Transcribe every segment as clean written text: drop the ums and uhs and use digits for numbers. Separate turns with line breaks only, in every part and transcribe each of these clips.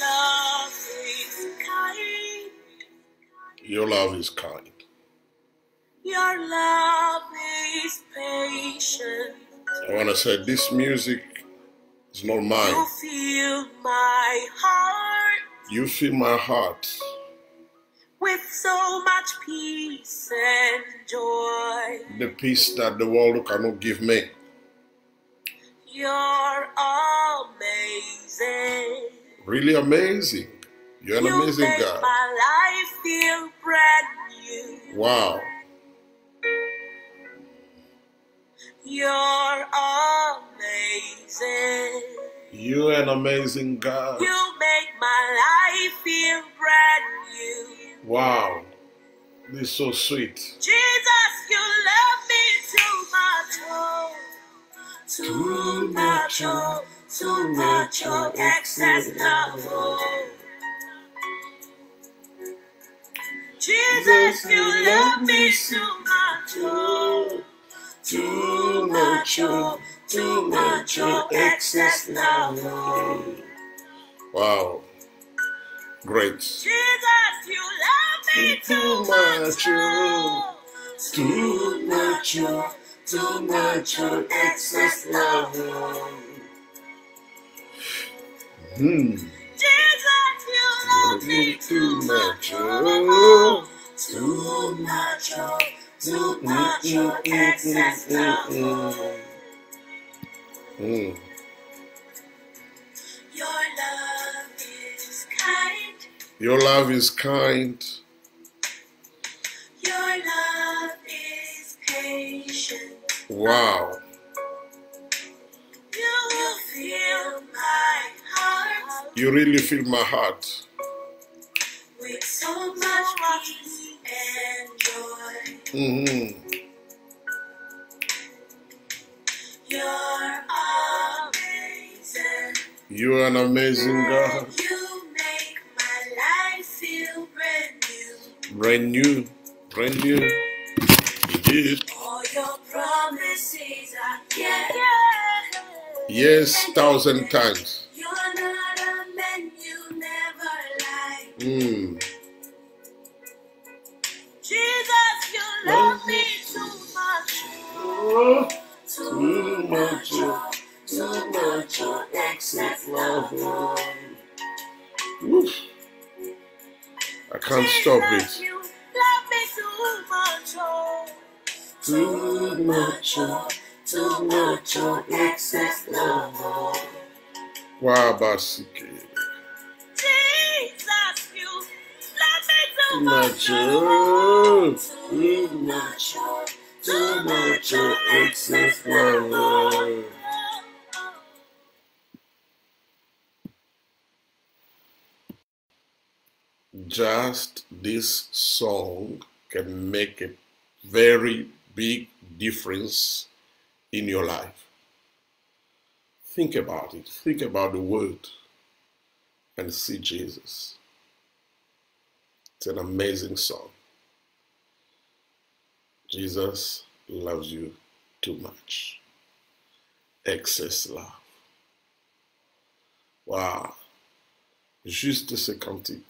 love is kind.
Your love is kind.
Your love is patient.
I want to say this music is not mine.
You fill my heart
You fill my heart
with so much peace and joy.
the peace that the world cannot give me.
You're amazing.
Really amazing. You're an
You
amazing
make
God.
my life feel brand new.
Wow.
You're amazing.
You're an amazing God.
You make my life feel brand new.
Wow. This is so sweet.
Jesus, you love me too much, oh. Too much, oh. Too much, oh. Excess love, oh. Jesus, you love me too much, oh. Too much, oh. Too much, oh. Excess love, oh.
Wow. Great.
Jesus, you love me too much, oh. Too much, oh. Too much, oh. Excess love, oh. Jesus, you love me too much, oh. Too much, oh. Too much, oh. Excess love, oh. Your love is kind.
Your love is kind.
Your love is patient.
Wow.
You fill my heart
You really fill my heart.
with so much peace and joy. You're amazing.
You're an amazing God.
You make my life feel brand new.
Brand new. Brand new. You did.
All your promises are yes.
Yes, 1,000 times.
You're not a man, you never lie. Jesus, you love me too much. Too much, oh, too much, oh, excess love, oh.
Woof. I can't stop
Jesus,
it.
you love me too much, oh. Too much, oh, too much, oh, excess love, oh.
Wow, Basike.
Jesus, you love me too
Much,
much, oh. Too much, oh, too much, oh, excess love, oh.
Just this song can make a very big difference in your life. Think about it. Think about the word and see Jesus. It's an amazing song. Jesus loves you too much. Excess love. Wow. Juste ces cantiques.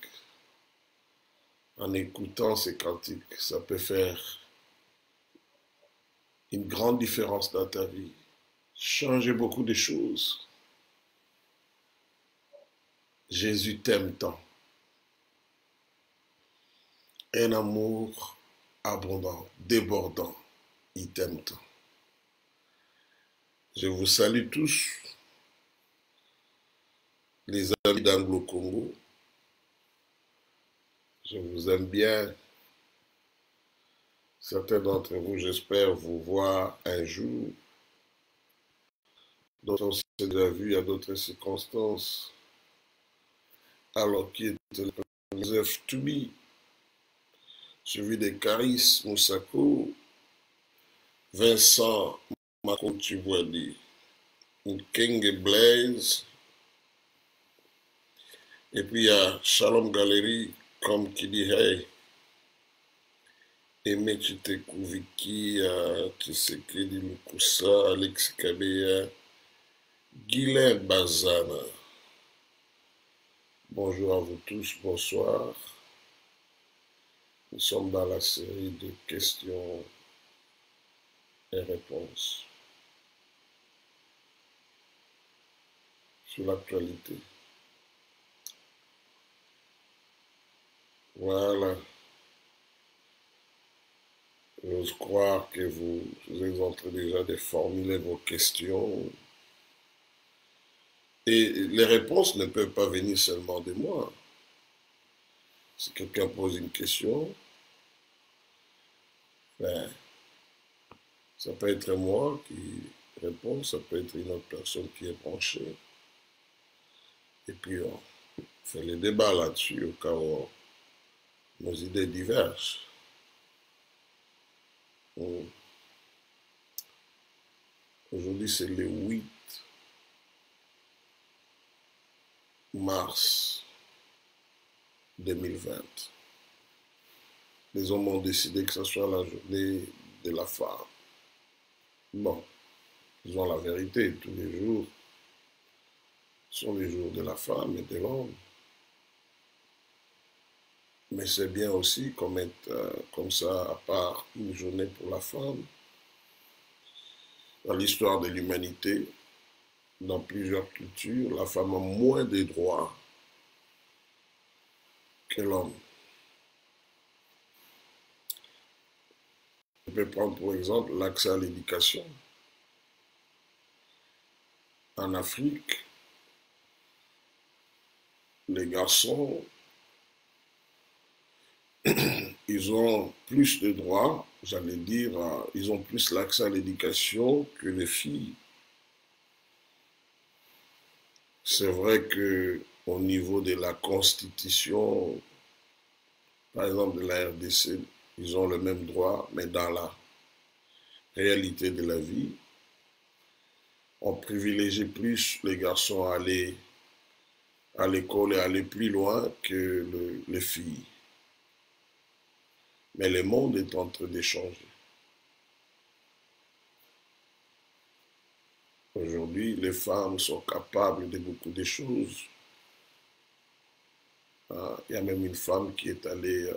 En écoutant ces cantiques, ça peut faire une grande différence dans ta vie. Changer beaucoup de choses. Jésus t'aime tant. Un amour abondant, débordant. Il t'aime tant. Je vous salue tous, les amis d'Anglo-Congo. Je vous aime bien. Certains d'entre vous, j'espère vous voir un jour. D'autres, on s'est déjà vu à d'autres circonstances. Alors qui était le Joseph Toubi, suivi de Caris Moussako, Vincent Makotubwadi, Nkenge Blaise, et puis il y a Shalom Galerie, comme qui dit hey, Aimé Chitekouviki, Tshisekedi Lukusa, Alex Kabeya, Guylain Bazana, Bonjour à vous tous, bonsoir. Nous sommes dans la série de questions et réponses sur l'actualité. Voilà. J'ose croire que vous êtes en train déjà de formuler vos questions. Et les réponses ne peuvent pas venir seulement de moi. Si quelqu'un pose une question, ben, ça peut être moi qui réponds, ça peut être une autre personne qui est branchée. Et puis on fait les débats là-dessus au cas où nos idées divergent. Aujourd'hui, c'est le 8 mars 2020. Les hommes ont décidé que ce soit la journée de la femme. Bon, disons la vérité, tous les jours sont les jours de la femme et de l'homme. Mais c'est bien aussi qu'on mette comme ça à part une journée pour la femme. Dans l'histoire de l'humanité, dans plusieurs cultures, la femme a moins de droits que l'homme. Je peux prendre pour exemple l'accès à l'éducation. En Afrique, les garçons, ils ont plus de droits, j'allais dire, ils ont plus l'accès à l'éducation que les filles. C'est vrai qu'au niveau de la Constitution, par exemple de la RDC, ils ont le même droit, mais dans la réalité de la vie, on privilégie plus les garçons à aller à l'école et aller plus loin que les filles. Mais le monde est en train de changer. Aujourd'hui, les femmes sont capables de beaucoup de choses. Il y a même une femme qui est allée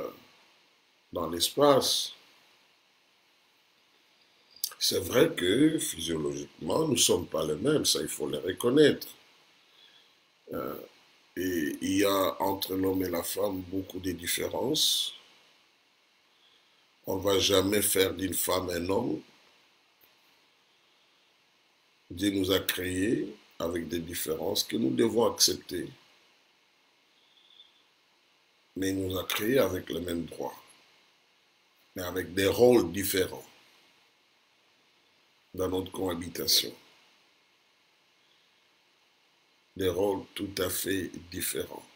dans l'espace. C'est vrai que physiologiquement, nous ne sommes pas les mêmes, ça il faut le reconnaître. Et il y a entre l'homme et la femme beaucoup de différences. On ne va jamais faire d'une femme un homme. Dieu nous a créés avec des différences que nous devons accepter. Mais il nous a créés avec les mêmes droits, mais avec des rôles différents dans notre cohabitation. Des rôles tout à fait différents.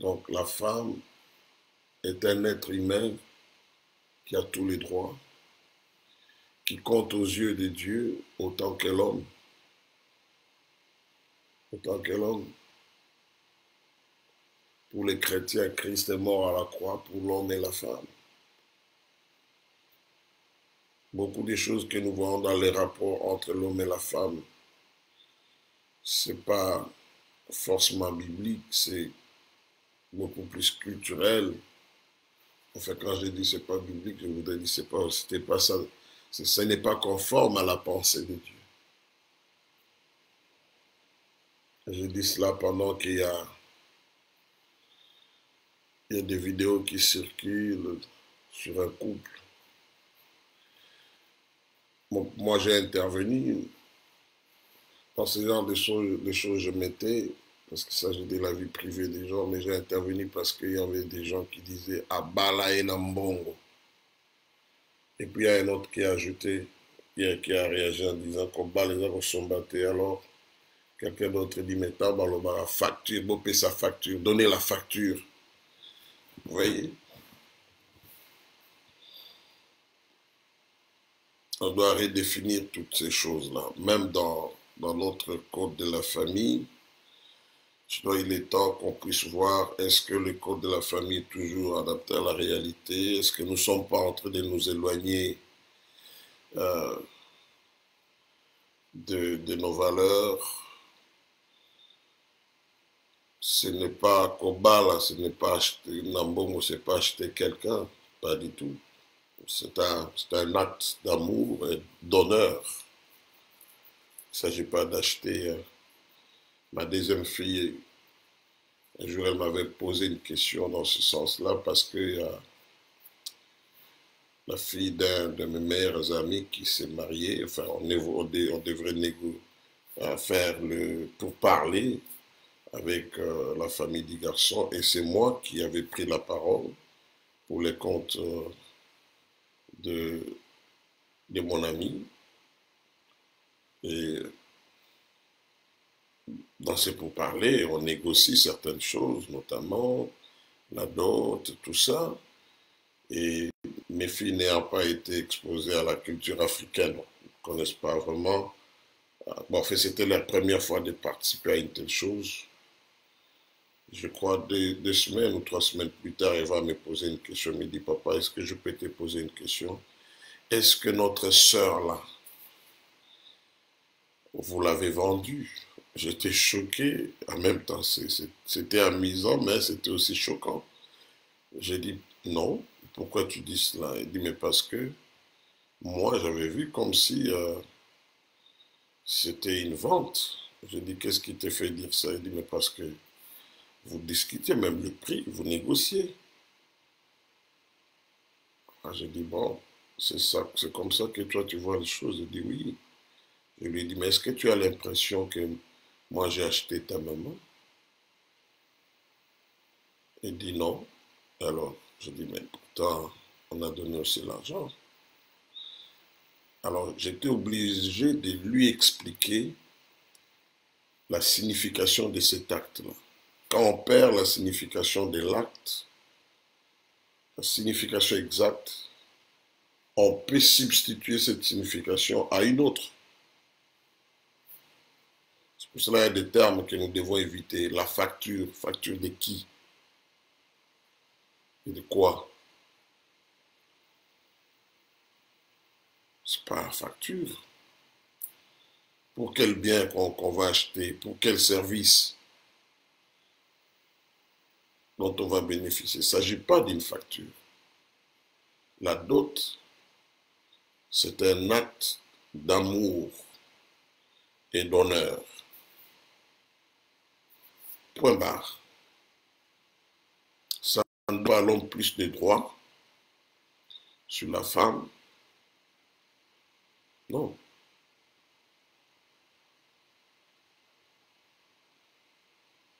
Donc la femme est un être humain qui a tous les droits, qui compte aux yeux de Dieu autant que l'homme. Autant que l'homme. Pour les chrétiens, Christ est mort à la croix pour l'homme et la femme. Beaucoup de choses que nous voyons dans les rapports entre l'homme et la femme, ce n'est pas forcément biblique, c'est beaucoup plus culturel. Enfin, quand je dis c'est pas biblique, je voudrais dire c'était pas ça. Ce n'est pas conforme à la pensée de Dieu. Je dis cela pendant qu'il y a des vidéos qui circulent sur un couple. Moi, j'ai intervenu dans ce genre de choses, je mettais, parce qu'il s'agit de la vie privée des gens, mais j'ai intervenu parce qu'il y avait des gens qui disaient « Abala et Nambongo ». Et puis il y a un autre qui a ajouté, qui a réagi en disant qu'on bat les gens sont battus. Alors quelqu'un d'autre dit mais t'as la facture, bopé sa facture, donnez la facture. Vous voyez? On doit redéfinir toutes ces choses-là. Même dans notre code de la famille, il est temps qu'on puisse voir est-ce que le code de la famille est toujours adapté à la réalité? Est-ce que nous ne sommes pas en train de nous éloigner de nos valeurs. Ce n'est pas Kobala, ce n'est pas acheter Nambongo, ce n'est pas acheter quelqu'un, pas du tout. C'est un acte d'amour et d'honneur. Il ne s'agit pas d'acheter. Ma deuxième fille, un jour, elle m'avait posé une question dans ce sens-là parce que la fille d'un de mes meilleurs amis qui s'est mariée, enfin, on devrait faire le pourparler avec la famille du garçon et c'est moi qui avais pris la parole pour les comptes de, de mon ami. Et dans ces pourparlers, on négocie certaines choses, notamment la dot, tout ça. Et mes filles n'ayant pas été exposées à la culture africaine, ne connaissent pas vraiment. Bon, en fait, c'était la première fois de participer à une telle chose. Je crois 2 semaines ou 3 semaines plus tard, elle va me poser une question. Elle me dit, papa, est-ce que je peux te poser une question? Est-ce que notre sœur là, vous l'avez vendue? J'étais choqué. En même temps, c'était amusant, mais c'était aussi choquant. J'ai dit, non. Pourquoi tu dis cela? Il dit, mais parce que moi, j'avais vu comme si c'était une vente. J'ai dit, qu'est-ce qui te fait dire ça? Il dit, mais parce que vous discutez même le prix, vous négociez. Ah, j'ai dit, bon, c'est ça, c'est comme ça que toi tu vois les choses. Il dit, oui. Je lui ai dit, mais est-ce que tu as l'impression que moi j'ai acheté ta maman? Il dit, non. Alors, je dis, mais pourtant, on a donné aussi l'argent. Alors, j'étais obligé de lui expliquer la signification de cet acte-là. Quand on perd la signification de l'acte, la signification exacte, on peut substituer cette signification à une autre. C'est pour cela qu'il y a des termes que nous devons éviter. La facture, facture de qui? Et de quoi? C'est pas la facture. Pour quel bien qu'on va acheter? Pour quel service dont on va bénéficier? Il ne s'agit pas d'une facture. La dot, c'est un acte d'amour et d'honneur. Point barre. Ça ne doit l'homme plus de droits sur la femme. Non.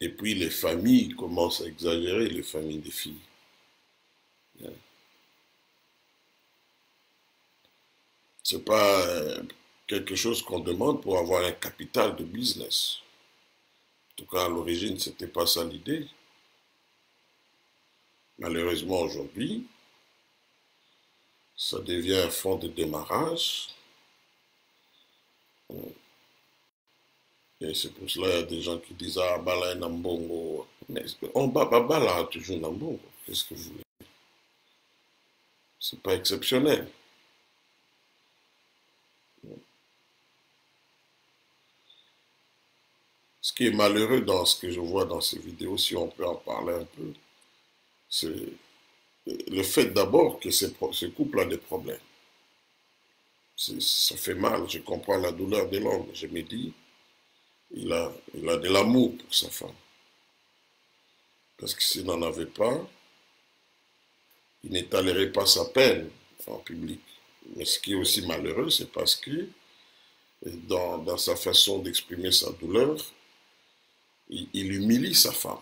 Et puis les familles commencent à exagérer, les familles des filles. Ce n'est pas quelque chose qu'on demande pour avoir un capital de business. En tout cas, à l'origine, ce n'était pas ça l'idée. Malheureusement, aujourd'hui, ça devient un fonds de démarrage. Et c'est pour cela qu'il y a des gens qui disent ah, Bala Nambongo. Mais on Bala toujours Nambongo. Qu'est-ce que vous voulez? C'est pas exceptionnel. Ce qui est malheureux dans ce que je vois dans ces vidéos, si on peut en parler un peu, c'est le fait d'abord que ce couple a des problèmes. Ça fait mal, je comprends la douleur de l'homme. Je me dis, il a de l'amour pour sa femme. Parce que s'il n'en avait pas, il n'étalerait pas sa peine en public. Mais ce qui est aussi malheureux, c'est parce que dans sa façon d'exprimer sa douleur, il humilie sa femme.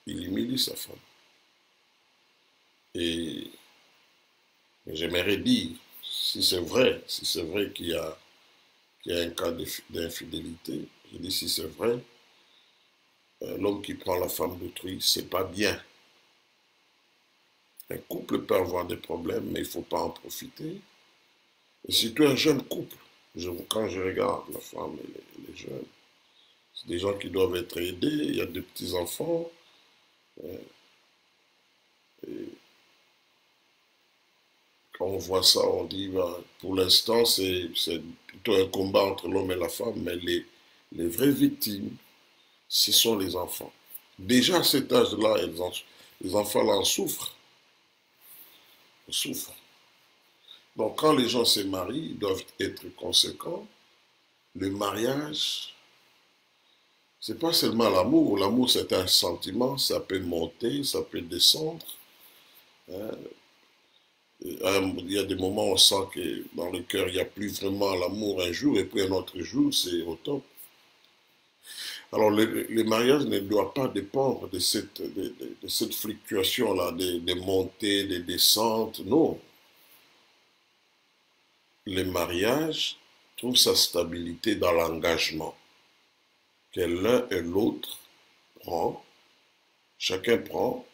Il humilie sa femme. Et j'aimerais dire, si c'est vrai qu'il y a un cas d'infidélité, je dis si c'est vrai, l'homme qui prend la femme d'autrui, c'est pas bien. Un couple peut avoir des problèmes, mais il ne faut pas en profiter. Et surtout un jeune couple, quand je regarde la femme et les jeunes, c'est des gens qui doivent être aidés, il y a des petits-enfants. quand on voit ça, on dit, ben, pour l'instant, c'est plutôt un combat entre l'homme et la femme, mais les vraies victimes, ce sont les enfants. Déjà à cet âge-là, les enfants là en souffrent. Ils souffrent. Donc quand les gens se marient, ils doivent être conséquents. Le mariage, c'est pas seulement l'amour. L'amour, c'est un sentiment, ça peut monter, ça peut descendre. Hein. Il y a des moments où on sent que dans le cœur, il n'y a plus vraiment l'amour un jour, et puis un autre jour, c'est au top. Alors, le mariage ne doit pas dépendre de cette fluctuation-là, des montées, des descentes. Non. Le mariage trouve sa stabilité dans l'engagement que l'un et l'autre prend. Chacun prend.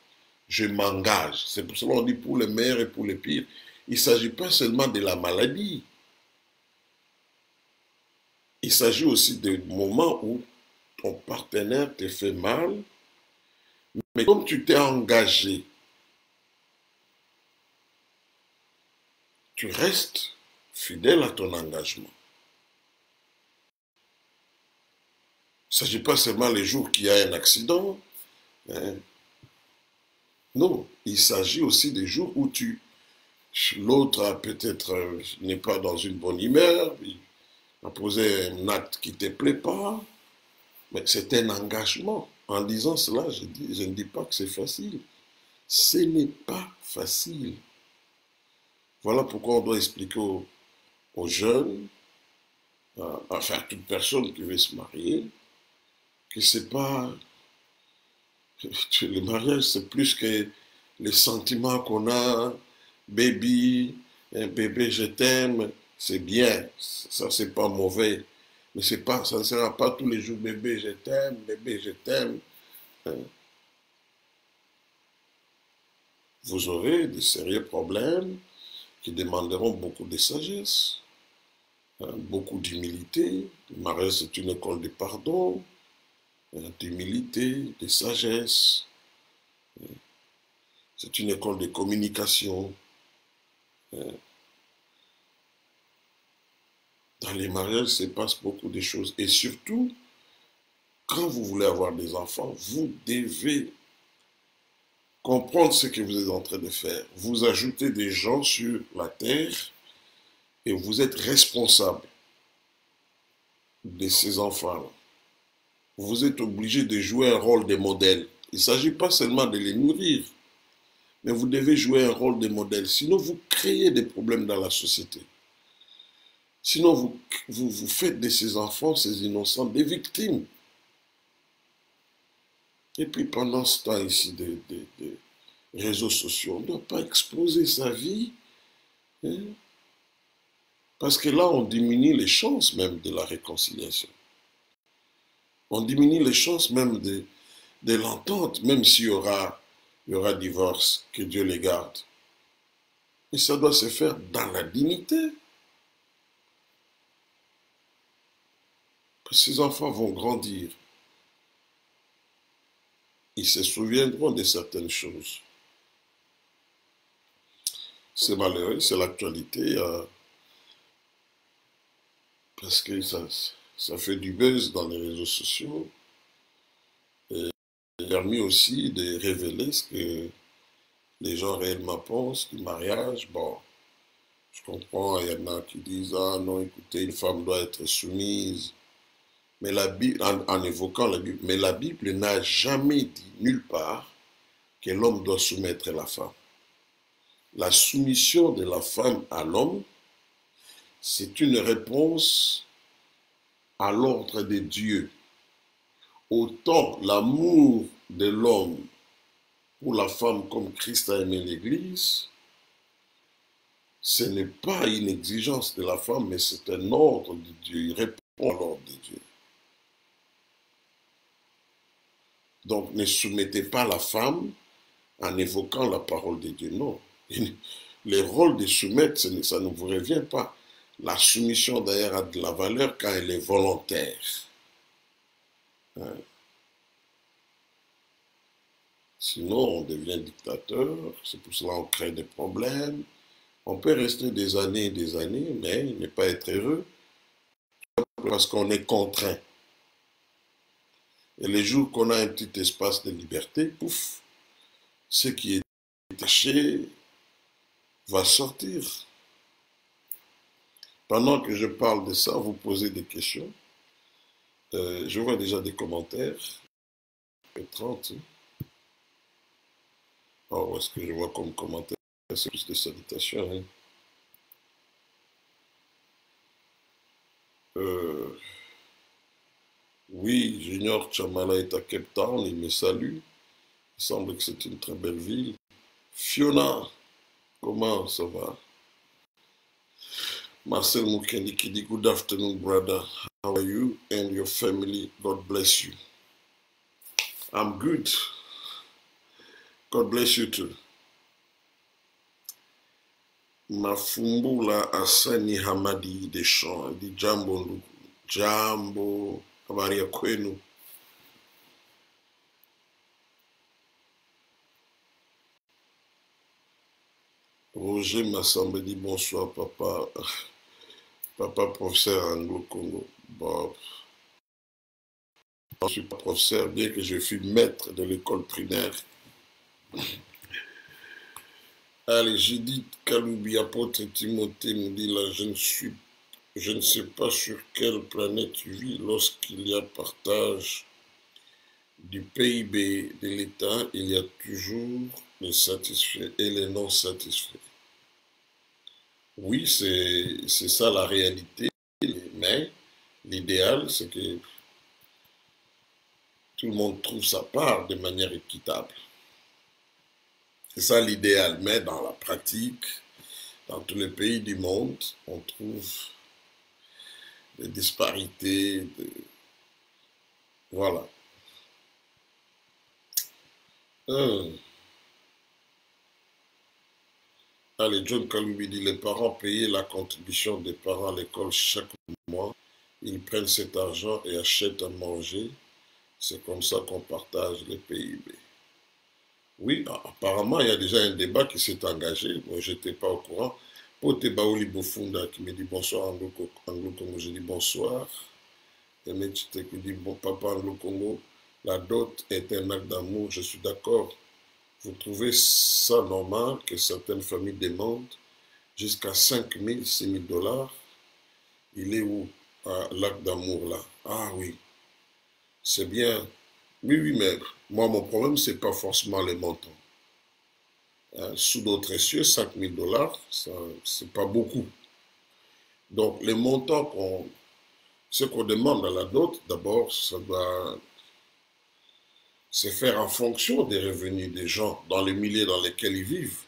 Je m'engage. C'est pour cela qu'on dit pour les meilleurs et pour les pires. Il ne s'agit pas seulement de la maladie. Il s'agit aussi des moments où ton partenaire te fait mal, mais comme tu t'es engagé, tu restes fidèle à ton engagement. Il ne s'agit pas seulement les jours qu'il y a un accident. Hein. Non, il s'agit aussi des jours où l'autre peut-être n'est pas dans une bonne humeur, il a posé un acte qui ne te plaît pas, mais c'est un engagement. En disant cela, je ne dis pas que c'est facile. Ce n'est pas facile. Voilà pourquoi on doit expliquer aux jeunes, enfin à toute personne qui veut se marier, que c'est pas. Le mariage, c'est plus que les sentiments qu'on a, baby, un bébé, je t'aime, c'est bien, ça c'est pas mauvais. Mais c'est pas, ça ne sera pas tous les jours, bébé, je t'aime, bébé, je t'aime. Hein. Vous aurez de sérieux problèmes qui demanderont beaucoup de sagesse, hein, beaucoup d'humilité. Le mariage, c'est une école de pardon, hein, d'humilité, de sagesse. C'est une école de communication. Hein. Dans les mariages, il se passe beaucoup de choses. Et surtout, quand vous voulez avoir des enfants, vous devez comprendre ce que vous êtes en train de faire. Vous ajoutez des gens sur la terre et vous êtes responsable de ces enfants-là. Vous êtes obligé de jouer un rôle de modèle. Il ne s'agit pas seulement de les nourrir, mais vous devez jouer un rôle de modèle. Sinon, vous créez des problèmes dans la société. Sinon, vous faites de ces enfants, ces innocents, des victimes. Et puis pendant ce temps ici des réseaux sociaux, on ne doit pas exposer sa vie. Hein, parce que là, on diminue les chances même de la réconciliation. On diminue les chances même de l'entente, même s'il y aura divorce, que Dieu les garde. Et ça doit se faire dans la dignité. Ces enfants vont grandir. Ils se souviendront de certaines choses. C'est malheureux, c'est l'actualité, parce que ça fait du buzz dans les réseaux sociaux. Et il a permis aussi de révéler ce que les gens réellement pensent du mariage. Bon, je comprends, il y en a qui disent, ah non, écoutez, une femme doit être soumise. Mais la Bible, en évoquant la Bible, mais la Bible n'a jamais dit nulle part que l'homme doit soumettre la femme. La soumission de la femme à l'homme, c'est une réponse à l'ordre de Dieu. Autant l'amour de l'homme pour la femme comme Christ a aimé l'Église, ce n'est pas une exigence de la femme, mais c'est un ordre de Dieu. Il répond à l'ordre de Dieu. Donc ne soumettez pas la femme en évoquant la parole de Dieu. Non. Le rôle de soumettre, ça ne vous revient pas. La soumission d'ailleurs a de la valeur quand elle est volontaire. Hein? Sinon, on devient dictateur, c'est pour cela qu'on crée des problèmes, On peut rester des années, mais ne pas être heureux parce qu'on est contraint. Et les jours qu'on a un petit espace de liberté, pouf, ce qui est caché va sortir. Pendant que je parle de ça, vous posez des questions. Je vois déjà des commentaires. 30. Oh, est-ce que je vois comme commentaire? C'est plus de salutations. Hein. Oui, Junior Chamala est à Cape Town, il me salue. Il semble que c'est une très belle ville. Fiona, comment ça va? Marcel Mukendi qui dit good afternoon, brother. How are you and your family? God bless you. I'm good. God bless you too. Mafumbula Asani Hamadi Deschamps dit Jambo, Jambo, habari ya kwenu. Roger Massamba dit bonsoir papa, papa professeur Anglo-Congo. Bon, je ne suis pas professeur, bien que je fus maître de l'école primaire. Allez, Judith Kaloubi, apôtre Timothée, me dit là, je ne sais pas sur quelle planète tu vis lorsqu'il y a partage du PIB de l'État, il y a toujours les satisfaits et les non satisfaits. Oui, c'est ça la réalité, mais l'idéal, c'est que tout le monde trouve sa part de manière équitable. C'est ça l'idéal, mais dans la pratique, dans tous les pays du monde, on trouve des disparités, voilà. Allez, John Kaloubi dit, les parents payaient la contribution des parents à l'école chaque mois. Ils prennent cet argent et achètent à manger. C'est comme ça qu'on partage les PIB. Oui, apparemment, il y a déjà un débat qui s'est engagé. Moi, je n'étais pas au courant. Pote Baouli Bofunda qui me dit bonsoir Anglo-Congo. Je dis bonsoir. Et Métite qui dit bon papa Anglo-Congo, la dot est un acte d'amour. Je suis d'accord. Vous trouvez ça normal que certaines familles demandent jusqu'à 5 000, 6 000 dollars? Il est où l'acte d'amour là? Ah oui, c'est bien. Oui, mais moi, mon problème, ce n'est pas forcément les montants. Sous d'autres cieux, 5 000 dollars, c'est pas beaucoup. Donc, les montants ce qu'on demande à la dot, d'abord, ça doit se faire en fonction des revenus des gens dans les milieux dans lesquels ils vivent.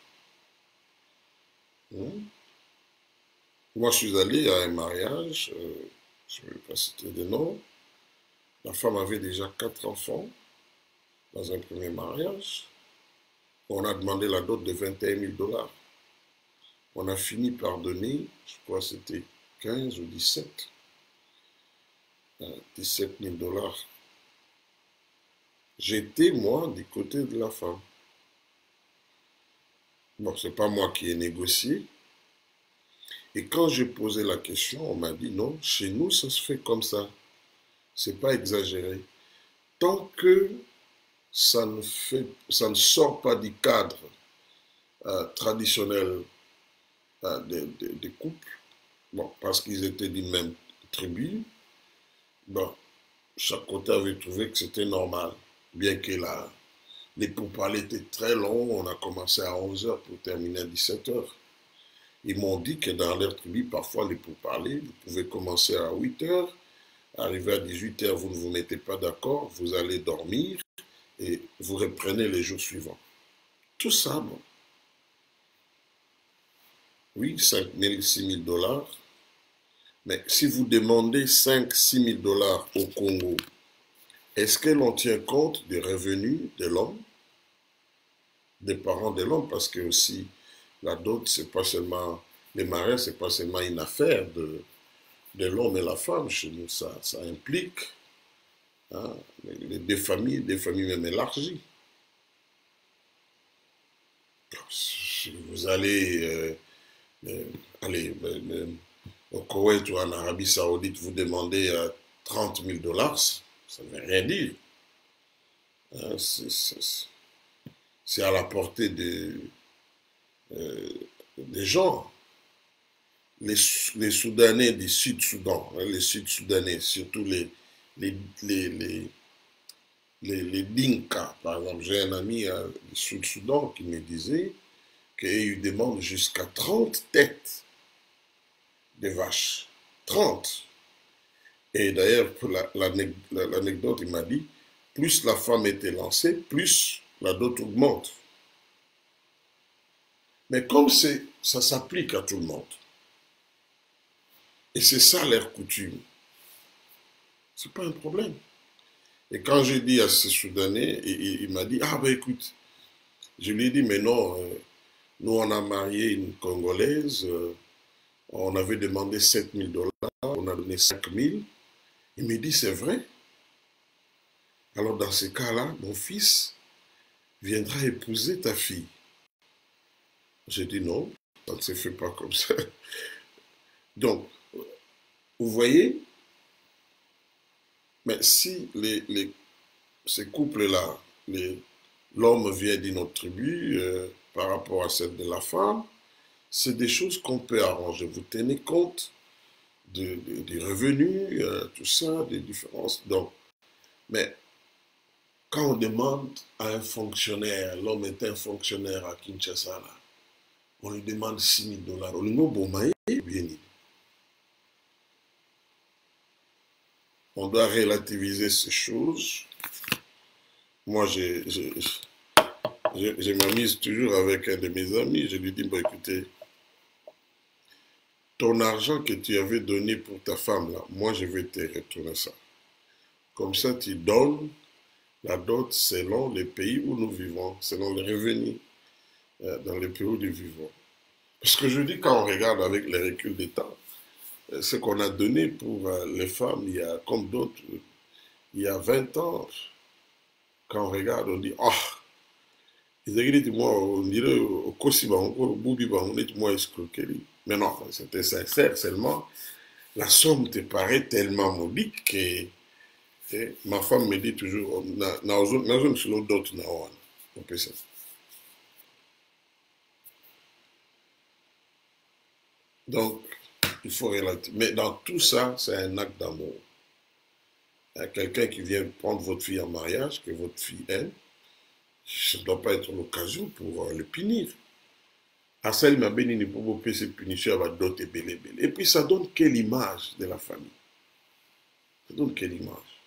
Moi, je suis allé à un mariage, je ne vais pas citer des noms. La femme avait déjà 4 enfants dans un premier mariage. On a demandé la dot de 21 000 dollars. On a fini par donner, je crois que c'était 15 ou 17 000 dollars. J'étais, moi, du côté de la femme. Bon, ce n'est pas moi qui ai négocié. Et quand j'ai posé la question, on m'a dit non, chez nous, ça se fait comme ça. C'est pas exagéré. Tant que ça ne sort pas du cadre traditionnel des couples, bon, parce qu'ils étaient d'une même tribu, bon, chaque côté avait trouvé que c'était normal. Bien que les pourparlers étaient très longs, on a commencé à 11 h pour terminer à 17 h. Ils m'ont dit que dans leur tribu, parfois les pourparlers, vous pouvez commencer à 8 h, arriver à 18 h, vous ne vous mettez pas d'accord, vous allez dormir et vous reprenez les jours suivants. Tout ça, bon. Oui, 5 000, 6 000 dollars. Mais si vous demandez 5 6 000 dollars au Congo, est-ce que l'on tient compte des revenus de l'homme, des parents de l'homme? Parce que aussi, la dot, c'est pas seulement, les mariages, c'est pas seulement une affaire de l'homme et la femme. Chez nous, ça implique des familles même élargies. Si vous allez Mais, allez, au Koweït ou en Arabie Saoudite, vous demandez 30 000 dollars, ça ne veut rien dire. Hein, c'est à la portée des gens. Les Soudanais du Sud-Soudan, hein, les Sud-Soudanais, surtout les, les, les Dinka, par exemple. J'ai un ami du Sud-Soudan qui me disait qu'il demande jusqu'à 30 têtes de vaches. 30. Et d'ailleurs, pour l'anecdote, il m'a dit, plus la femme était lancée, plus la dot augmente. Mais comme ça s'applique à tout le monde, et c'est ça leur coutume, c'est pas un problème. Et quand j'ai dit à ce Soudanais, il m'a dit, ah ben écoute, je lui ai dit, mais non, nous on a marié une Congolaise, on avait demandé 7 000 dollars, on a donné 5 000. Il me dit, c'est vrai. Alors dans ce cas-là, mon fils viendra épouser ta fille. J'ai dit non, ça ne se fait pas comme ça. Donc, vous voyez, mais si ces couples-là, l'homme vient d'une autre tribu par rapport à celle de la femme, c'est des choses qu'on peut arranger. Vous tenez compte des revenus, tout ça, des différences. Donc, mais quand on demande à un fonctionnaire, l'homme est un fonctionnaire à Kinshasa, là, on lui demande 6 000 dollars. On doit relativiser ces choses. Moi, je m'amuse toujours avec un de mes amis. Je lui dis, bon, écoutez, ton argent que tu avais donné pour ta femme, là, moi, je vais te retourner ça. Comme ça, tu donnes la dot selon les pays où nous vivons, selon les revenus dans les pays où nous vivons. Parce que je dis, quand on regarde avec les reculs des temps, ce qu'on a donné pour les femmes, il y a comme d'autres, il y a 20 ans, quand on regarde, on dit, ah, on dirait, au Kosiba, au Boubiba, on est moins escroquerie. Mais non, c'était sincère seulement. La somme te paraît tellement modique que ma femme me dit toujours, donc, il faut relativiser. Mais dans tout ça, c'est un acte d'amour. Quelqu'un qui vient prendre votre fille en mariage, que votre fille aime, ça ne doit pas être l'occasion pour le punir. Assaï m'a béni ne peut pas se punir avec d'autres belle. Et puis ça donne quelle image de la famille? Ça donne quelle image?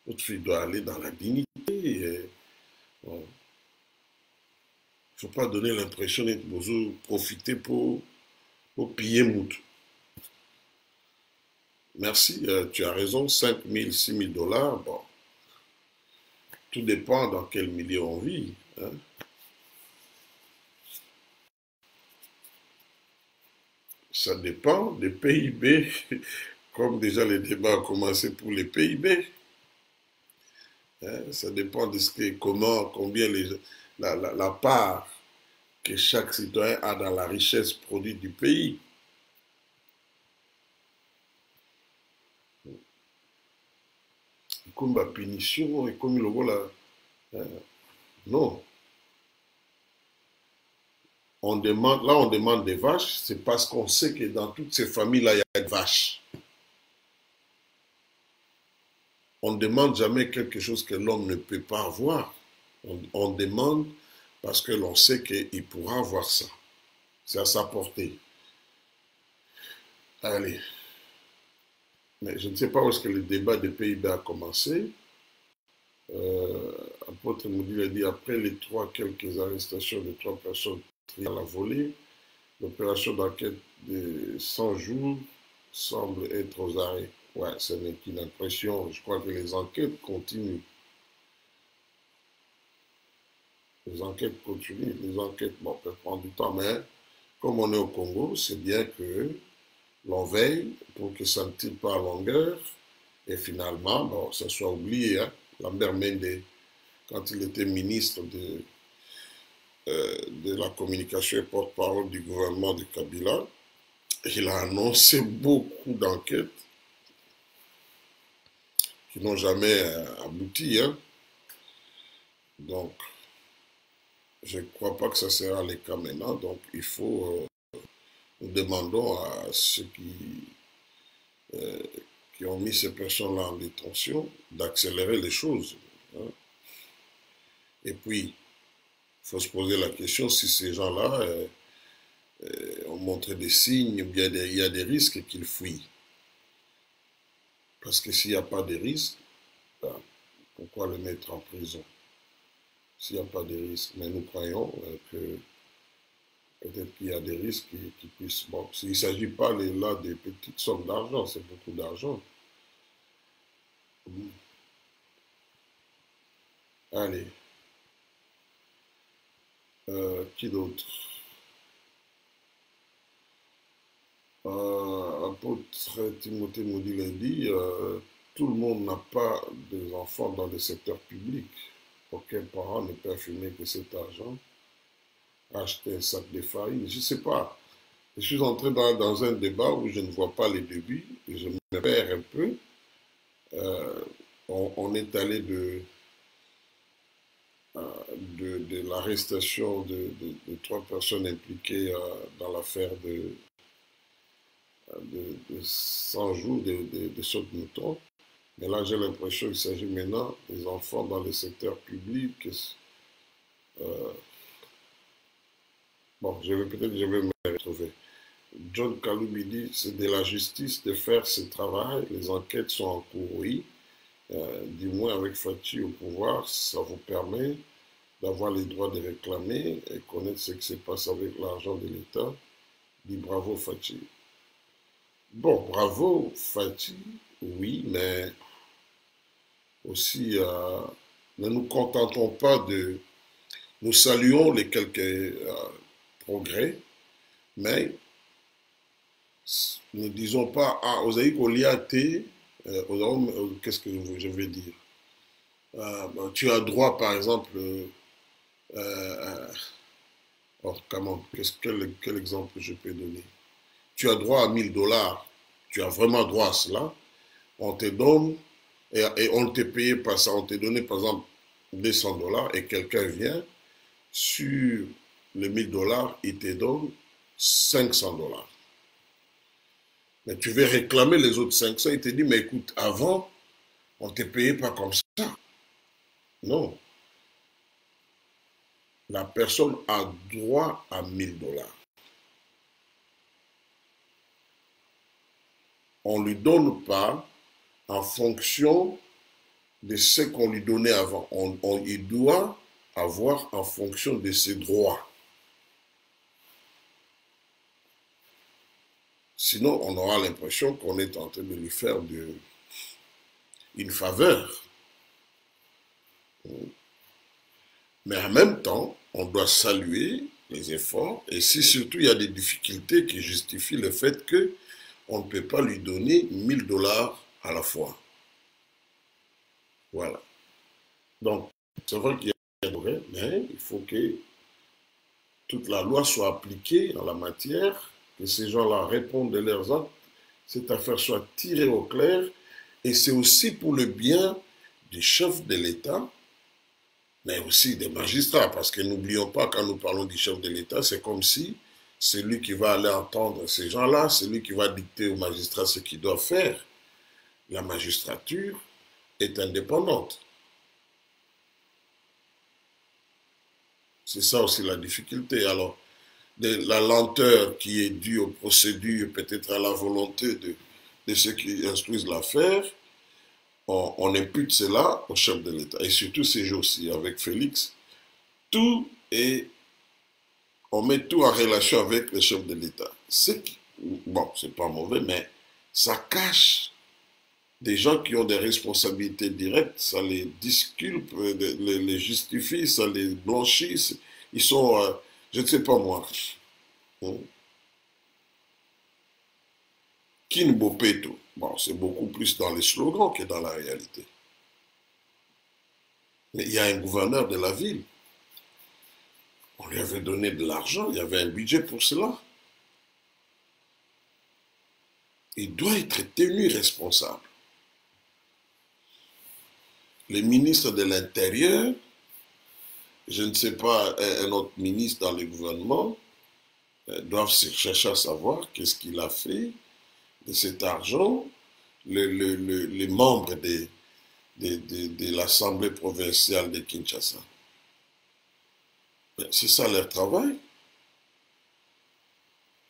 Votre fille doit aller dans la dignité. Il ne faut pas donner l'impression d'être besoin profiter pour piller Moutou. Merci, tu as raison, 5 000, 6 000 dollars, bon, tout dépend dans quel milieu on vit. Hein. Ça dépend des PIB, comme déjà les débats ont commencé pour les PIB. Hein, ça dépend de combien la part que chaque citoyen a dans la richesse produite du pays. Comme la punition et comme le voilà. Non. On demande des vaches, c'est parce qu'on sait que dans toutes ces familles-là, il y a des vaches. On ne demande jamais quelque chose que l'homme ne peut pas avoir. On demande parce que l'on sait qu'il pourra avoir ça. C'est à sa portée. Allez. Mais je ne sais pas où est-ce que le débat des PIB a commencé. Apôtre Moudi a dit, après les quelques arrestations de 3 personnes à la volée, l'opération d'enquête de 100 jours semble être aux arrêts. Ouais, ce n'est qu'une impression. Je crois que les enquêtes continuent. Les enquêtes continuent. Les enquêtes, bon, peuvent prendre du temps, mais comme on est au Congo, c'est bien que l'on veille pour que ça ne tire pas à longueur et finalement, bon, ça soit oublié. Hein. Lambert Mende, quand il était ministre de la communication et porte-parole du gouvernement de Kabila. Il a annoncé beaucoup d'enquêtes qui n'ont jamais abouti. Hein. Donc, je ne crois pas que ça sera le cas maintenant. Donc, il faut, nous demandons à ceux qui ont mis ces personnes-là en détention d'accélérer les choses. Hein. Et puis, il faut se poser la question si ces gens-là ont montré des signes, ou bien il y a des risques qu'ils fuient. Parce que s'il n'y a pas de risques, ben, pourquoi les mettre en prison? S'il n'y a pas de risques, mais nous croyons que peut-être qu'il y a des risques qui puissent... Bon, il ne s'agit pas là de petites sommes d'argent, c'est beaucoup d'argent. Allez. Qui d'autre? Apôtre Timothée Moudi l'a dit, tout le monde n'a pas des enfants dans le secteur public. Aucun parent ne peut affirmer que cet argent a acheté un sac de farine. Je ne sais pas. Je suis entré dans un débat où je ne vois pas les débuts et je me perds un peu. On est allé de l'arrestation de 3 personnes impliquées dans l'affaire de 100 jours de saut de mouton. Mais là, j'ai l'impression qu'il s'agit maintenant des enfants dans le secteur public. Bon, peut-être je vais me retrouver. John Kaloubi dit c'est de la justice de faire ce travail. Les enquêtes sont en cours, oui. Du moins avec Fachi au pouvoir, ça vous permet d'avoir les droits de réclamer et connaître ce qui se passe avec l'argent de l'État. Dit bravo Fachi. Bon, bravo Fachi, oui, mais aussi ne nous contentons pas de... Nous saluons les quelques progrès, mais ne disons pas, ah, Osaïk Oliaté, qu'est-ce que je veux dire? Tu as droit, par exemple, comment, quel exemple je peux donner? Tu as droit à 1000 $, tu as vraiment droit à cela, on te donne, et on ne te payait pas ça, on te donnait par exemple 200 $, et quelqu'un vient, sur les 1000 $, il te donne 500 $. Mais tu veux réclamer les autres 500, il te dit, mais écoute, avant, on ne te payait pas comme ça. Non. La personne a droit à 1000 $. On ne lui donne pas en fonction de ce qu'on lui donnait avant. Il doit avoir en fonction de ses droits. Sinon, on aura l'impression qu'on est en train de lui faire une faveur. Mais en même temps, on doit saluer les efforts et si surtout il y a des difficultés qui justifient le fait qu'on ne peut pas lui donner 1000 $ à la fois. Voilà. Donc, c'est vrai qu'il y a des progrès, mais il faut que toute la loi soit appliquée en la matière, que ces gens-là répondent de leurs actes, cette affaire soit tirée au clair, et c'est aussi pour le bien des chefs de l'État, mais aussi des magistrats, parce que n'oublions pas, quand nous parlons du chef de l'État, c'est comme si c'est lui qui va aller entendre ces gens-là, c'est lui qui va dicter aux magistrats ce qu'ils doivent faire. La magistrature est indépendante. C'est ça aussi la difficulté. Alors, la lenteur qui est due aux procédures, peut-être à la volonté de ceux qui instruisent l'affaire, on impute cela au chef de l'État. Et surtout ces jours-ci, avec Félix, on met tout en relation avec le chef de l'État. Bon, c'est pas mauvais, mais ça cache des gens qui ont des responsabilités directes, ça les disculpe, les justifie, ça les blanchit. Ils sont, je ne sais pas moi, Kinbopeto. Bon, c'est beaucoup plus dans les slogans que dans la réalité. Mais il y a un gouverneur de la ville. On lui avait donné de l'argent, il y avait un budget pour cela. Il doit être tenu responsable. Les ministres de l'Intérieur, je ne sais pas, un autre ministre dans le gouvernement, doivent chercher à savoir qu'est-ce qu'il a fait de cet argent. Les membres de l'Assemblée provinciale de Kinshasa. C'est ça leur travail.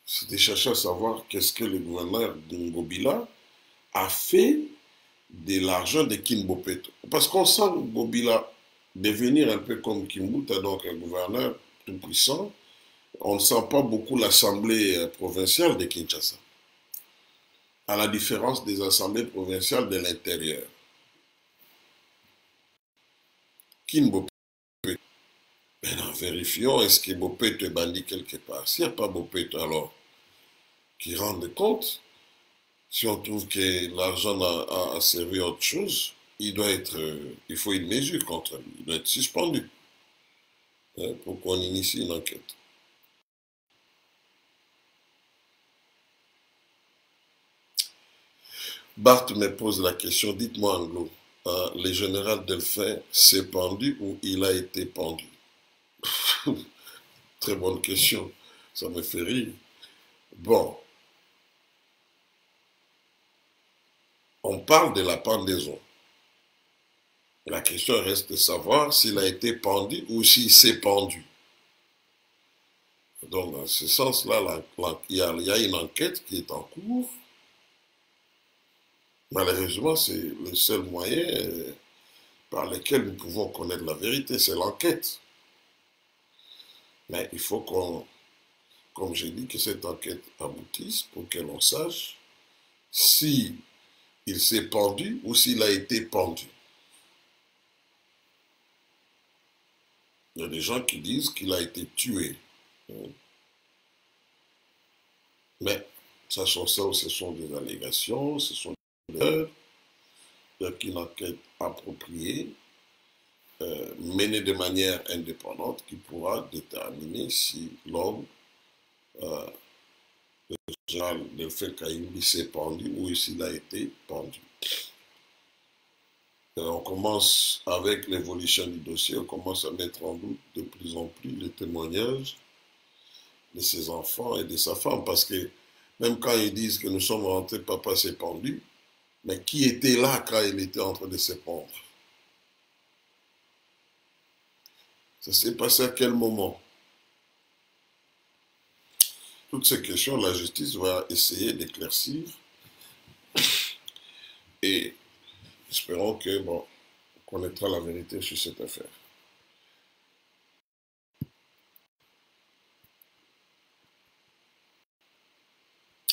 C'est de chercher à savoir qu'est-ce que le gouverneur de Ngobila a fait de l'argent de Kimbopeto. Parce qu'on sent Ngobila devenir un peu comme Kimbuta, donc un gouverneur tout puissant. On ne sent pas beaucoup l'Assemblée provinciale de Kinshasa, à la différence des assemblées provinciales de l'intérieur. Kimbopeto. Maintenant, vérifions, est-ce que Bopeto est banni quelque part? S'il n'y a pas Bopeto, alors, qui rende compte, si on trouve que l'argent a servi à autre chose, il faut une mesure contre lui, il doit être suspendu, hein, pour qu'on initie une enquête. Bart me pose la question, dites-moi Anglo, le général Delphin s'est pendu ou il a été pendu? Très bonne question, ça me fait rire. Bon, on parle de la pendaison. La question reste de savoir s'il a été pendu ou s'il s'est pendu. Donc, dans ce sens-là, il y a une enquête qui est en cours. Malheureusement, c'est le seul moyen par lequel nous pouvons connaître la vérité, c'est l'enquête. Mais il faut comme j'ai dit, que cette enquête aboutisse pour que l'on sache si il s'est pendu ou s'il a été pendu. Il y a des gens qui disent qu'il a été tué. Mais, sachant ça, ce sont des allégations, ce sont des erreurs. Il y a qu'une enquête appropriée, menée de manière indépendante, qui pourra déterminer si l'homme, le général Delphin Kayimbi, s'est pendu ou s'il a été pendu. On commence, avec l'évolution du dossier, on commence à mettre en doute de plus en plus les témoignages de ses enfants et de sa femme, parce que même quand ils disent que nous sommes rentrés, papa s'est pendu, mais qui était là quand il était en train de se pendre? Ça s'est passé à quel moment? Toutes ces questions, la justice va essayer d'éclaircir et espérons que, bon, on connaîtra la vérité sur cette affaire.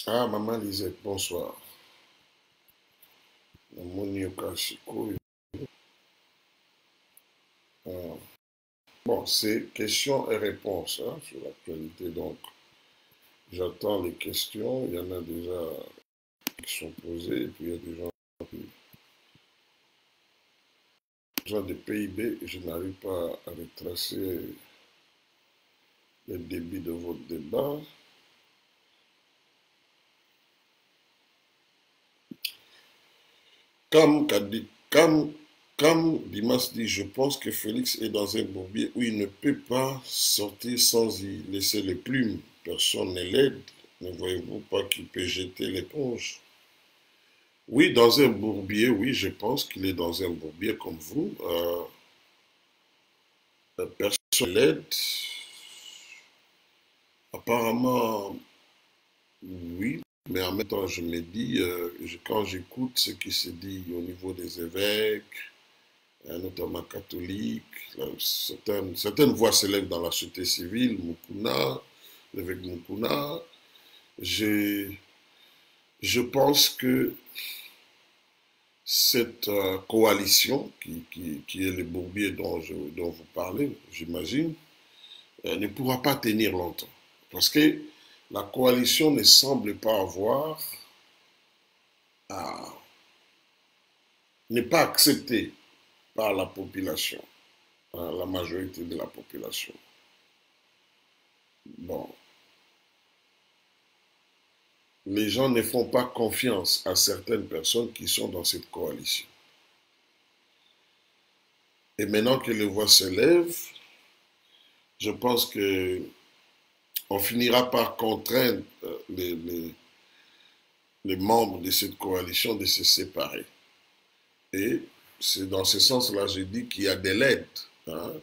Ah, maman Lisette, bonsoir. Bon, c'est questions et réponses, hein, sur l'actualité, donc j'attends les questions, il y en a déjà qui sont posées, et puis il y a des gens qui... Besoin de PIB, je n'arrive pas à retracer le débit de votre débat. Cam Dimas dit, je pense que Félix est dans un bourbier où il ne peut pas sortir sans y laisser les plumes. Personne ne l'aide. Ne voyez-vous pas qu'il peut jeter l'éponge? Oui, dans un bourbier, oui, je pense qu'il est dans un bourbier comme vous. Personne ne l'aide. Apparemment, oui, mais en même temps, je me dis, quand j'écoute ce qui se dit au niveau des évêques, notamment catholiques, certaines voix s'élèvent dans la société civile, Mukuna, l'évêque Mukuna. Je pense que cette coalition, qui est le bourbier dont vous parlez, j'imagine, ne pourra pas tenir longtemps. Parce que la coalition ne semble pas avoir n'est pas acceptée par la population, la majorité de la population. bon, les gens ne font pas confiance à certaines personnes qui sont dans cette coalition. Et maintenant que les voix s'élèvent, je pense que on finira par contraindre les membres de cette coalition de se séparer. Et c'est dans ce sens-là, je dis qu'il y a de l'aide. Hein.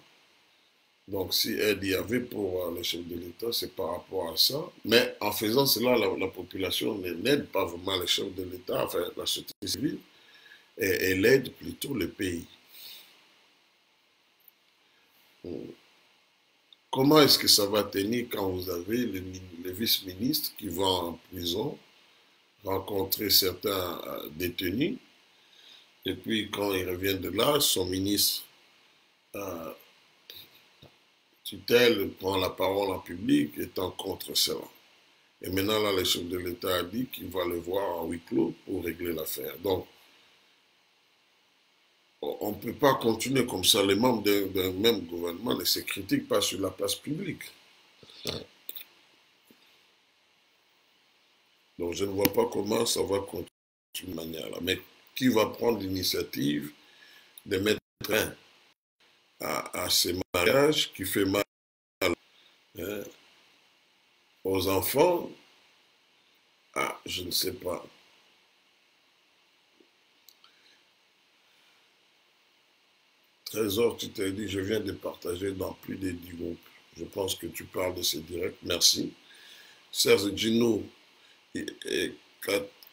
Donc, si aide il y avait pour le chef de l'État, c'est par rapport à ça. Mais en faisant cela, la population n'aide pas vraiment le chef de l'État, enfin la société civile, et elle aide plutôt le pays. Comment est-ce que ça va tenir quand vous avez les vice-ministres qui vont en prison rencontrer certains détenus, et puis quand ils reviennent de là, son ministre euh, tutelle prend la parole en public étant contre cela. Et maintenant, là, le chef de l'État a dit qu'il va le voir en huis clos pour régler l'affaire. Donc, on ne peut pas continuer comme ça. Les membres d'un même gouvernement ne se critiquent pas sur la place publique. Donc, je ne vois pas comment ça va continuer de cette manière-là. Mais qui va prendre l'initiative de mettre fin à ces mariages qui fait mal, hein, aux enfants? Ah, je ne sais pas. Trésor, tu t'es dit, je viens de partager dans plus de 10 groupes. Je pense que tu parles de ces directs. Merci. Serge Gino,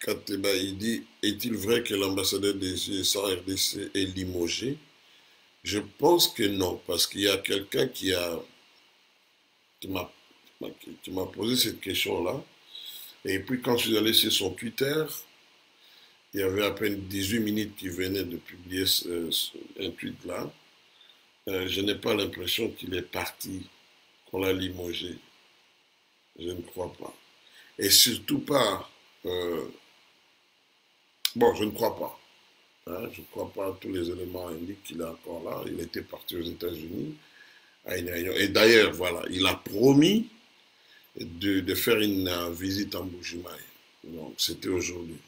Kateba, il dit, est-il vrai que l'ambassadeur des USA RDC est limogé? Je pense que non, parce qu'il y a quelqu'un qui m'a posé cette question-là. Et puis quand je suis allé sur son Twitter, il y avait à peine 18 minutes qu'il venait de publier un tweet là. Je n'ai pas l'impression qu'il est parti, qu'on l'a limogé. Je ne crois pas. Et surtout pas... bon, je ne crois pas. Hein, je ne crois pas. Tous les éléments indiquent qu'il est encore là. Il était parti aux États-Unis à une réunion. Et d'ailleurs, voilà, il a promis de faire une visite en Bujimaï. Donc, c'était aujourd'hui.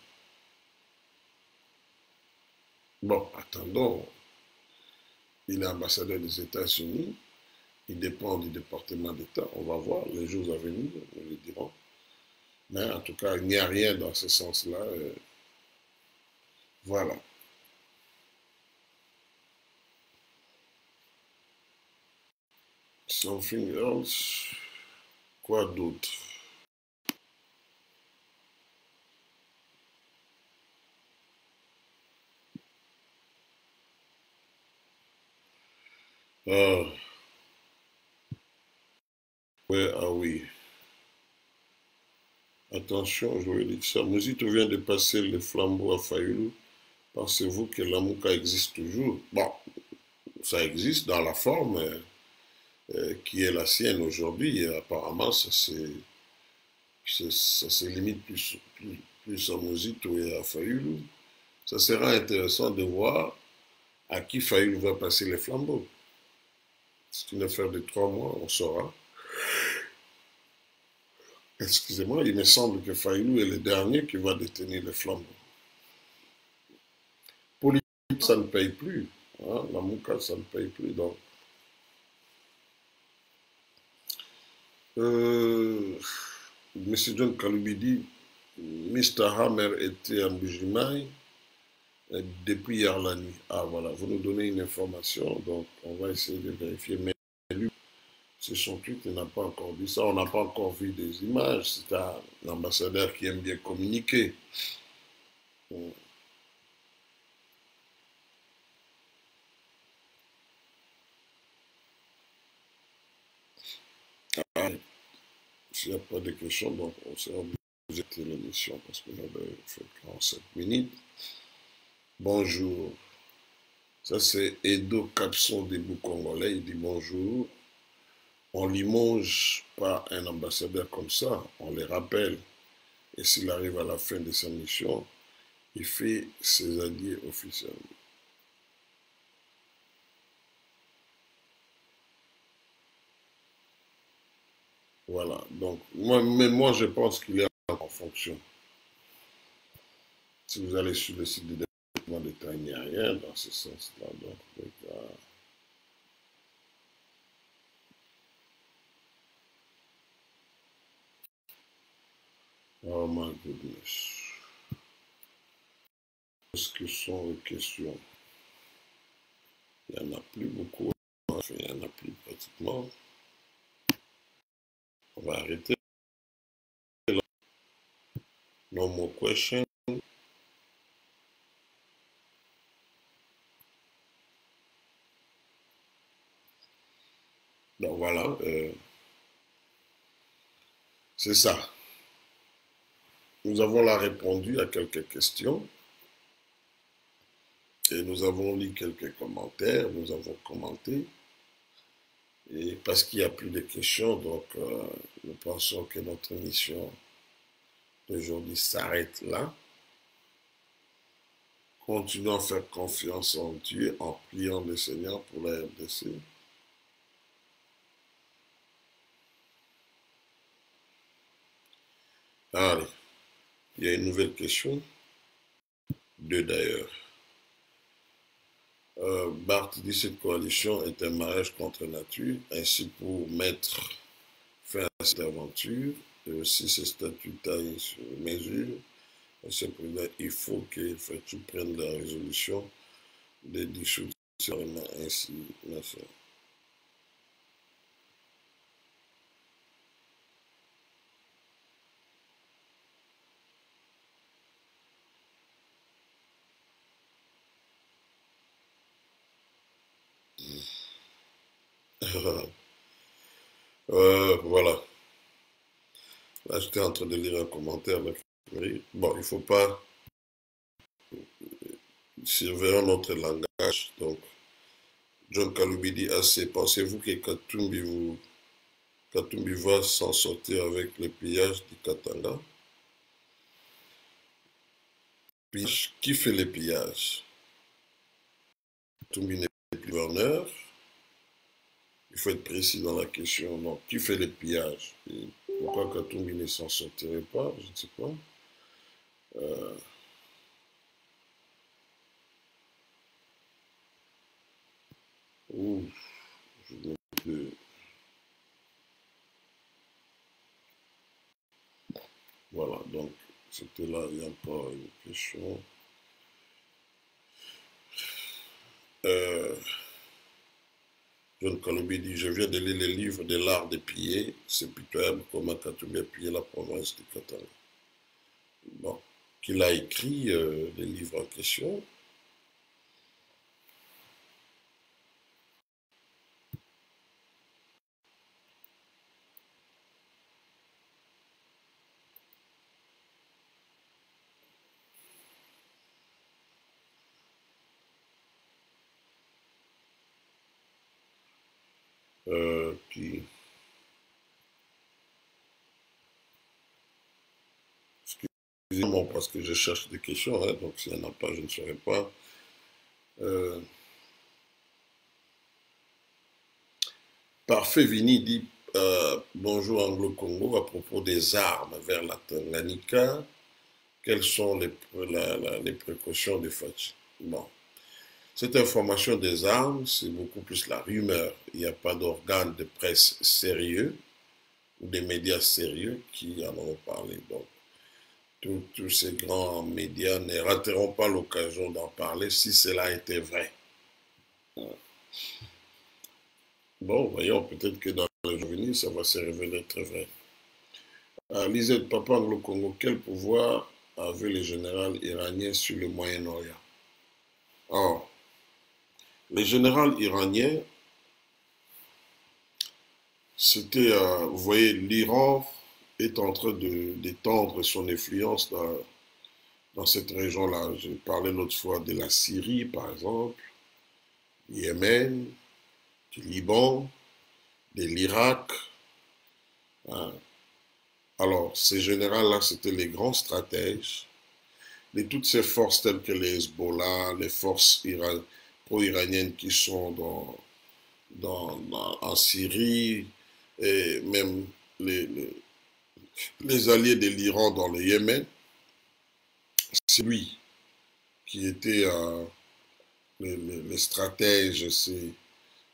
Bon, attendons. Il est ambassadeur des États-Unis. Il dépend du département d'État. On va voir les jours à venir, nous le dirons. Mais en tout cas, il n'y a rien dans ce sens-là. Voilà. Something else. Quoi d'autre? Ah, ouais, ah oui. Attention, je vais dire ça. Mouzito vient de passer le flambeau à Fayoulou. Pensez-vous que l'Amouka existe toujours? Bon, ça existe dans la forme qui est la sienne aujourd'hui. Apparemment, ça se limite plus à Mouzito et à Fayoulou. Ça sera intéressant de voir à qui Fayoulou va passer les flambeaux. C'est une affaire de 3 mois, on saura. Excusez-moi, il me semble que Fayoulou est le dernier qui va détenir les flambeaux. Politique, ça ne paye plus. Hein? La Mouka, ça ne paye plus. Donc, M. John Kaloubi dit, Mr. Hammer était en Bujimaï depuis hier la nuit. Ah voilà, vous nous donnez une information, donc on va essayer de vérifier. Mais lui, c'est son tweet, il n'a pas encore dit ça. On n'a pas encore vu des images. C'est un ambassadeur qui aime bien communiquer. Ah, s'il n'y a pas de questions, donc on sera obligé de l'émission parce qu'on avait fait 47 minutes. Bonjour. Ça, c'est Edo Capson des Bouts Congolais. Il dit bonjour. On limoge pas un ambassadeur comme ça. On les rappelle. Et s'il arrive à la fin de sa mission, il fait ses alliés officiels. Voilà. Donc, moi, je pense qu'il est en fonction. Si vous allez sur le site de développement d'État, il n'y a rien dans ce sens-là. Oh my goodness. Qu'est-ce que sont les questions? Il n'y en a plus beaucoup. Enfin, il n'y en a plus pratiquement. On va arrêter là. No more questions. Donc voilà, c'est ça. Nous avons là répondu à quelques questions et nous avons lu quelques commentaires, nous avons commenté. Et parce qu'il n'y a plus de questions, donc nous pensons que notre émission d'aujourd'hui s'arrête là. Continuons à faire confiance en Dieu en priant le Seigneur pour la RDC. Allez, il y a une nouvelle question, deux d'ailleurs. Bart dit cette coalition est un mariage contre nature, ainsi pour mettre fin à cette aventure, et aussi ce statut taille sur mesure. Monsieur le Président, il faut que tu prennes la résolution de dissoudre ainsi. Merci. Voilà. Là, j'étais en train de lire un commentaire. Bon, il ne faut pas surveiller notre langage. Donc, John Kaloubi dit assez. Pensez-vous que Katumbi va s'en sortir avec le pillage du Katanga? Qui fait les pillages? Katumbi n'est plus gouverneur. Il faut être précis dans la question. Donc, qui fait les pillages? Et pourquoi Katumbi ne s'en sortirait pas? Je ne sais pas. Je n'ai plus. Voilà, donc c'était là, il y a encore une question. John Kaloubi dit, je viens de lire le livre de l'art de piller. C'est pitoyable comment Katumbi a pillé la province du Katanga. Bon, qu'il a écrit les livres en question. Qui... Excusez-moi parce que je cherche des questions, hein, donc s'il n'y en a pas, je ne saurais pas. Parfait Vini dit bonjour Anglo-Congo à propos des armes vers la Tanganyika. Quelles sont les précautions de Fachi? Bon, cette information des armes, c'est beaucoup plus la rumeur. Il n'y a pas d'organe de presse sérieux ou des médias sérieux qui en ont parlé. Donc, tous ces grands médias ne rateront pas l'occasion d'en parler si cela était vrai. Bon, voyons, peut-être que dans les jours venus, ça va se révéler très vrai. Lisette Papa Anglo-Congo, quel pouvoir avait le général iranien sur le Moyen-Orient? Or, les généraux iraniens, c'était, vous voyez, l'Iran est en train d'étendre son influence dans cette région-là. J'ai parlé l'autre fois de la Syrie, par exemple, du Yémen, du Liban, de l'Irak. Hein. Alors, ces généraux-là, c'était les grands stratèges de toutes ces forces telles que les Hezbollah, les forces pro-iraniennes qui sont en Syrie, et même les, les, les alliés de l'Iran dans le Yémen. C'est lui qui était le stratège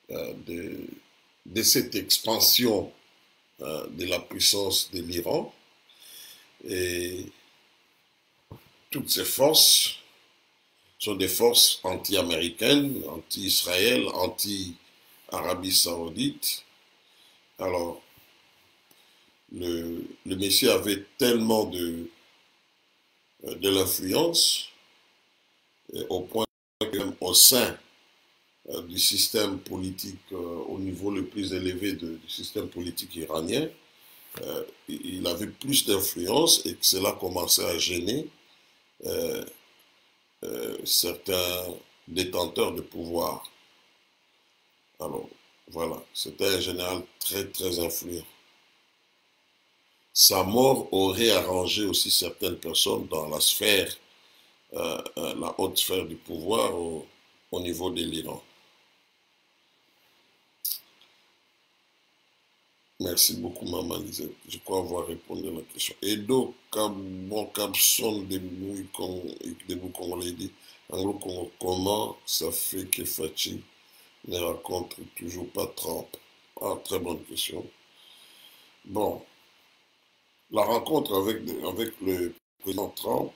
de cette expansion de la puissance de l'Iran. Et toutes ces forces sont des forces anti-américaines, anti-Israël, anti-Arabie Saoudite. Alors, le Messie avait tellement de l'influence au point que même au sein du système politique, au niveau le plus élevé du système politique iranien, il avait plus d'influence et que cela commençait à gêner certains détenteurs de pouvoir. Alors, voilà, c'était un général très, très influent. Sa mort aurait arrangé aussi certaines personnes dans la sphère, la haute sphère du pouvoir au niveau de l'Iran. Merci beaucoup, Maman Lisette. Je crois avoir répondu à la question. Edo Kabson de Congolais dit, Anglo-Congo, comment ça fait que Fachi ne rencontre toujours pas Trump? Ah, très bonne question. Bon, la rencontre avec le président Trump,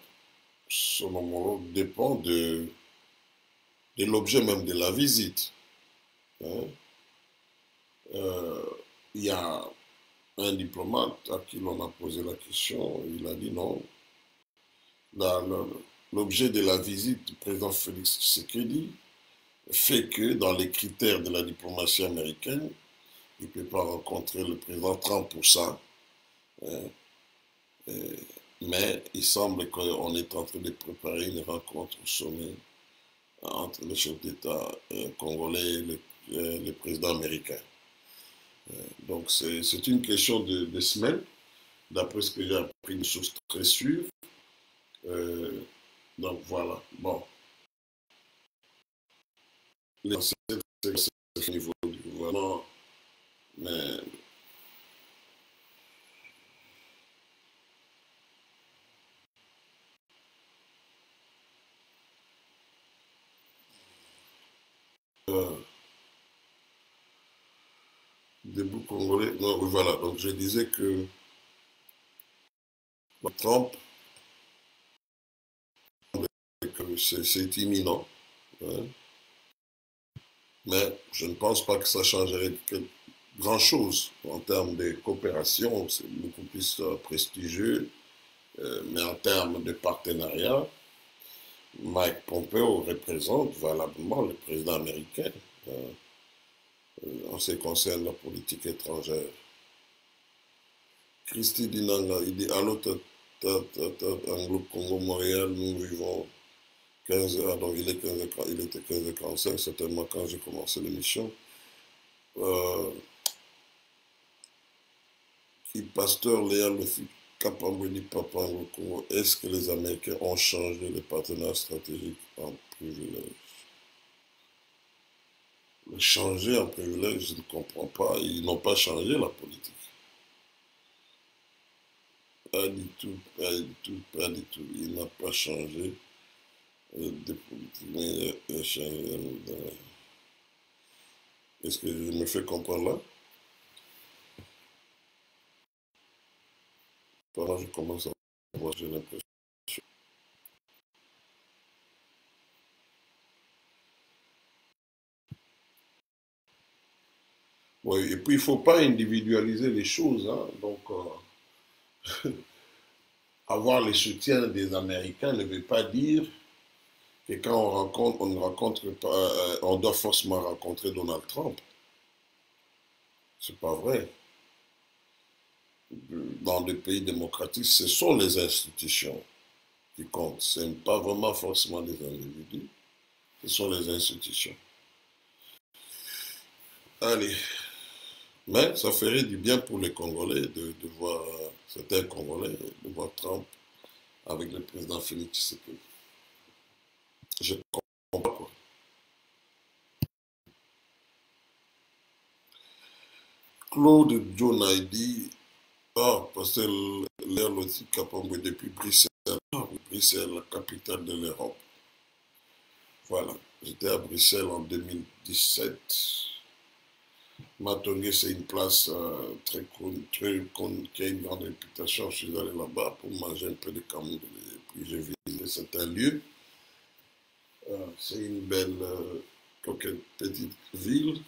selon moi, dépend de l'objet même de la visite. Hein. Il y a un diplomate à qui l'on a posé la question, il a dit non. L'objet de la visite du président Félix Tshisekedi fait que dans les critères de la diplomatie américaine, il ne peut pas rencontrer le président Trump pour ça. Mais il semble qu'on est en train de préparer une rencontre au sommet entre le chef d'État congolais et le président américain. Donc c'est une question de semaines, d'après ce que j'ai appris, une source très sûre. Donc voilà, bon. C'est au niveau du gouvernement, mais debout congolais, non, voilà, donc je disais que Trump, c'est imminent, hein, mais je ne pense pas que ça changerait grand-chose en termes de coopération, c'est beaucoup plus prestigieux, mais en termes de partenariat, Mike Pompeo représente valablement le président américain en ce qui concerne la politique étrangère. Christy Dinanga, il dit allô, Anglo-Congo, Montréal, nous vivons 15 heures, donc il était 15h45, certainement quand j'ai commencé l'émission. Pasteur Léa Lefi, Kapambweni, Papa Anglo-Congo, est-ce que les Américains ont changé les partenaires stratégiques en privilège? Changer en privilège, je ne comprends pas. Ils n'ont pas changé la politique. Pas du tout, pas du tout, pas du tout. Il n'a pas changé de politique. Mais il a changé. Est-ce que je me fais comprendre là? Pendant que je commence à voir, j'ai l'impression. Oui, et puis il ne faut pas individualiser les choses. Hein. Donc, avoir le soutien des Américains ne veut pas dire que quand on ne rencontre pas, on doit forcément rencontrer Donald Trump. C'est pas vrai. Dans des pays démocratiques, ce sont les institutions qui comptent. Ce n'est pas vraiment forcément les individus, ce sont les institutions. Allez. Mais ça ferait du bien pour les Congolais de voir, certains Congolais, de voir Trump avec le président Félix Tshisekedi. Je comprends pas quoi. Claude John a dit, Ah, parce que l'air aussi Kapambwe depuis Bruxelles. Ah, oui, Bruxelles, la capitale de l'Europe. Voilà. J'étais à Bruxelles en 2017. Matongué, c'est une place très connue, qui a une grande réputation. Je suis allé là-bas pour manger un peu de camembert. Puis j'ai visité certains lieux. C'est une belle, petite ville.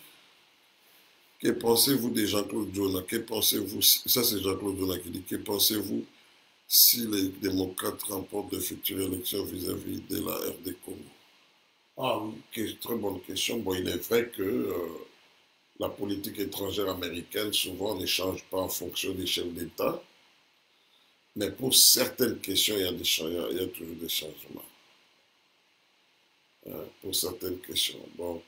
Que pensez-vous de Jean-Claude Jonah? Que pensez-vous, ça c'est Jean-Claude Jonah qui dit, que pensez-vous si les démocrates remportent de futures élections vis-à-vis de la RD Congo? Ah oui, très bonne question. Bon, il est vrai que la politique étrangère américaine, souvent, ne change pas en fonction des chefs d'État. Mais pour certaines questions, il y a, il y a toujours des changements. Hein, pour certaines questions. Donc,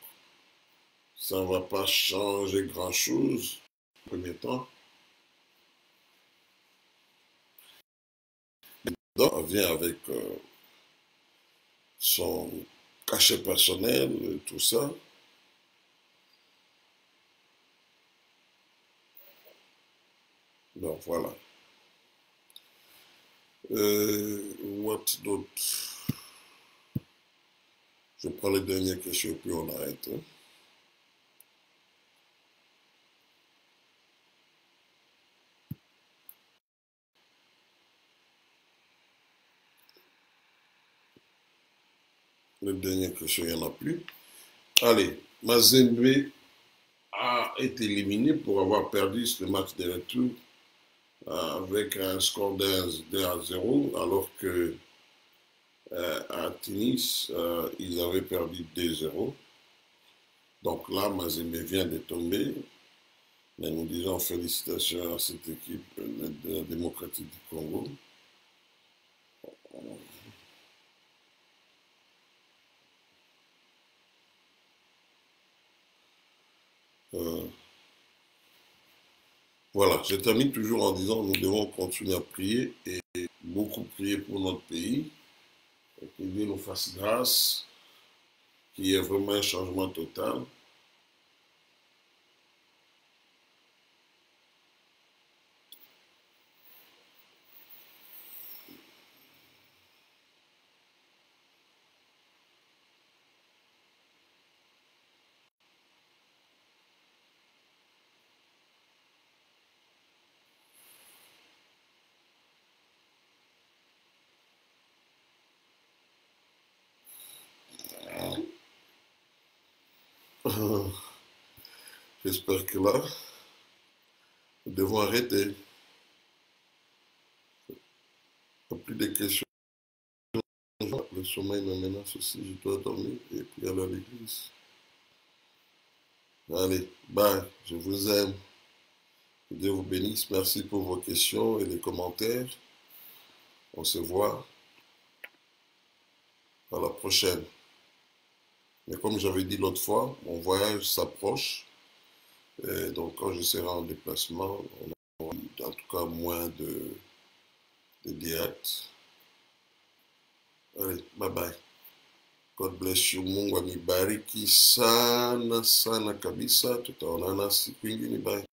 ça ne va pas changer grand-chose, en premier temps. Donc, on vient avec son cachet personnel, tout ça. Donc, voilà. What d'autre? Je prends les dernières questions, puis on arrête. Hein. Les dernières questions, il n'y en a plus. Allez, Mazembe a été éliminé pour avoir perdu ce match de retour avec un score de 0, alors que à Tunis, ils avaient perdu 2-0. Donc là, Mazembe vient de tomber. Mais nous disons félicitations à cette équipe de la démocratique du Congo. Voilà, je termine toujours en disant nous devons continuer à prier et beaucoup prier pour notre pays, et que Dieu nous fasse grâce, qu'il y ait vraiment un changement total. J'espère que là, nous devons arrêter. Il n'y a plus de questions. Le sommeil me menace aussi, je dois dormir et puis aller à l'église. Allez, bye, je vous aime. Que Dieu vous bénisse. Merci pour vos questions et les commentaires. On se voit à la prochaine. Mais comme j'avais dit l'autre fois, mon voyage s'approche. Donc quand je serai en déplacement, on aura en tout cas moins de directs. Allez, bye bye. God bless you. Mungu amibariki sana sana kabisa. Tutaonana siku ingine. Bye.